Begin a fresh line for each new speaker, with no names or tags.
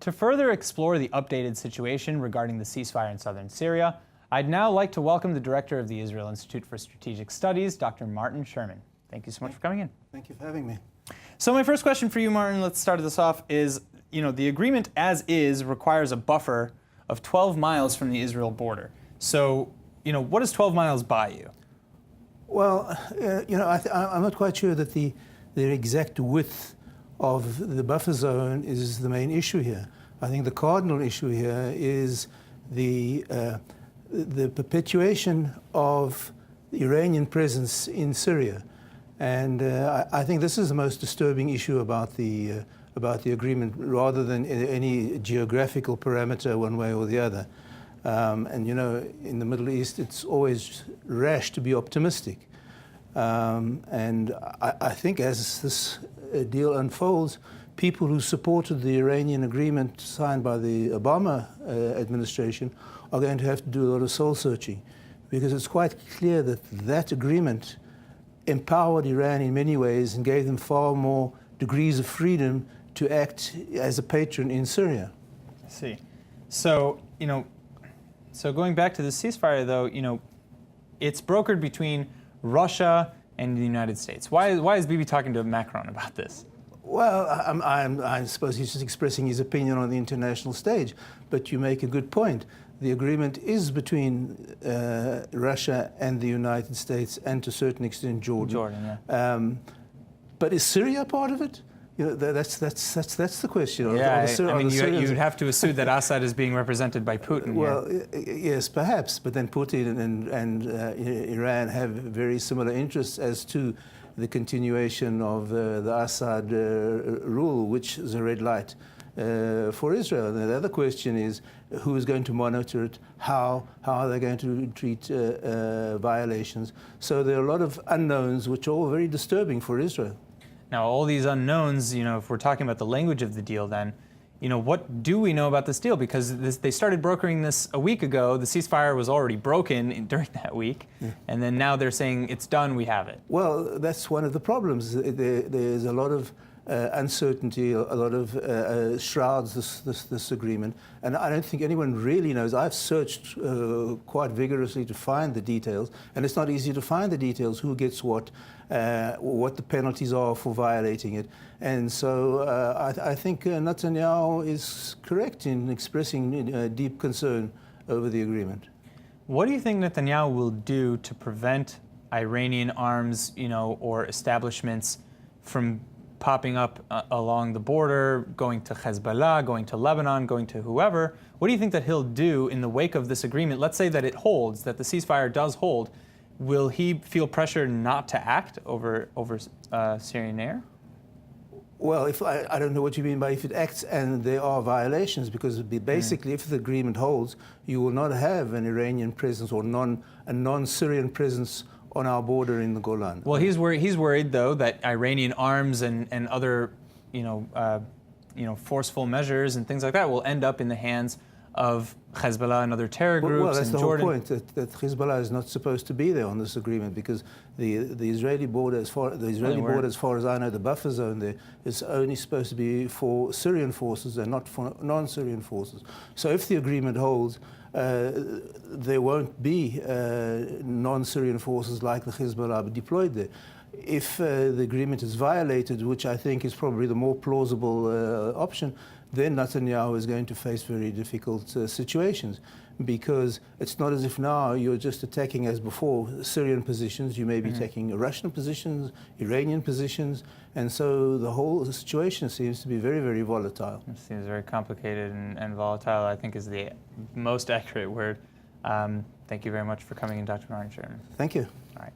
To further explore the updated situation regarding the ceasefire in southern Syria, I'd now like to welcome the director of the Israel Institute for Strategic Studies, Dr. Martin Sherman. Thank you so much for coming in.
Thank you for having me.
So my first question for you, Martin, let's start this off, is, the agreement as is requires a buffer of 12 miles from the Israel border. So, what does 12 miles buy you?
Well, I'm not quite sure that the exact width of the buffer zone is the main issue here. I think the cardinal issue here is the perpetuation of the Iranian presence in Syria. And I think this is the most disturbing issue about the agreement, rather than any geographical parameter one way or the other. In the Middle East, it's always rash to be optimistic. And I think as this deal unfolds, people who supported the Iranian agreement signed by the Obama administration are going to have to do a lot of soul searching, because it's quite clear that that agreement empowered Iran in many ways and gave them far more degrees of freedom to act as a patron in Syria.
I see. So, so going back to the ceasefire, though, it's brokered between Russia and the United States. Why is Bibi talking to Macron about this?
Well, I suppose he's just expressing his opinion on the international stage, but you make a good point. The agreement is between Russia and the United States, and to a certain extent Jordan.
Yeah.
But is Syria part of it? That's the question.
Yeah, you'd have to assume that Assad is being represented by Putin.
Well, yes, perhaps, but then Putin and Iran have very similar interests as to the continuation of the Assad rule, which is a red light for Israel. And the other question is, who is going to monitor it? How are they going to treat violations? So there are a lot of unknowns, which are all very disturbing for Israel.
Now, all these unknowns, if we're talking about the language of the deal, then, what do we know about this deal? Because they started brokering this a week ago. The ceasefire was already broken during that week. Yeah. And then now they're saying it's done, we have it.
Well, that's one of the problems. There's a lot of uncertainty, a lot of shrouds this agreement. And I don't think anyone really knows. I've searched quite vigorously to find the details, and it's not easy to find the details, who gets what the penalties are for violating it. And so I think Netanyahu is correct in expressing deep concern over the agreement.
What do you think Netanyahu will do to prevent Iranian arms, or establishments from popping up along the border, going to Hezbollah, going to Lebanon, going to whoever? What do you think that he'll do in the wake of this agreement? Let's say that it holds, that the ceasefire does hold. Will he feel pressure not to act over Syrian air?
Well, I don't know what you mean by if it acts and there are violations, because basically if the agreement holds, you will not have an Iranian presence or a non-Syrian presence on our border in the Golan.
Well, he's worried though that Iranian arms and other forceful measures and things like that will end up in the hands of Hezbollah and other terror groups.
Well, that's
in
the
Jordan.
whole point, that Hezbollah is not supposed to be there on this agreement, because the Israeli border, as far as I know, the buffer zone there is only supposed to be for Syrian forces and not for non-Syrian forces. So if the agreement holds, there won't be non-Syrian forces like the Hezbollah deployed there. If the agreement is violated, which I think is probably the more plausible option, then Netanyahu is going to face very difficult situations, because it's not as if now you're just attacking, as before, Syrian positions. You may be attacking Russian positions, Iranian positions, and so the whole situation seems to be very, very volatile.
It seems very complicated and volatile, I think, is the most accurate word. Thank you very much for coming in, Dr. Martin Sherman.
Thank you.
All right.